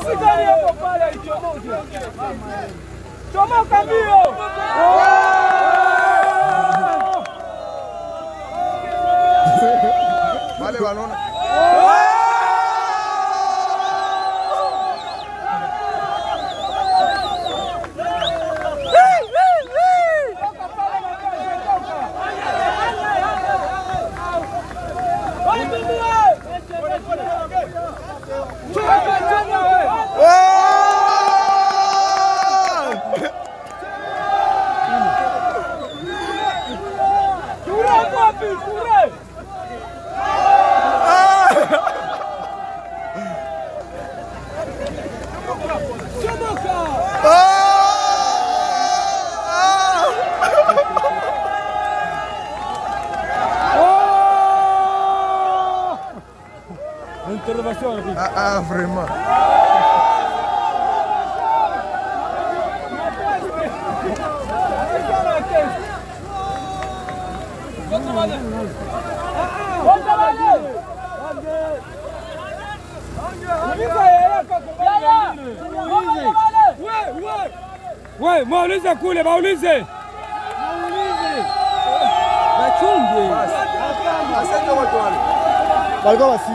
Sikani hapo pale alichomoza. Chomoka mbio. Vale balón. Vraiment. Ouais, maulize kule, maulize. Wachunge. Walikuwa wasi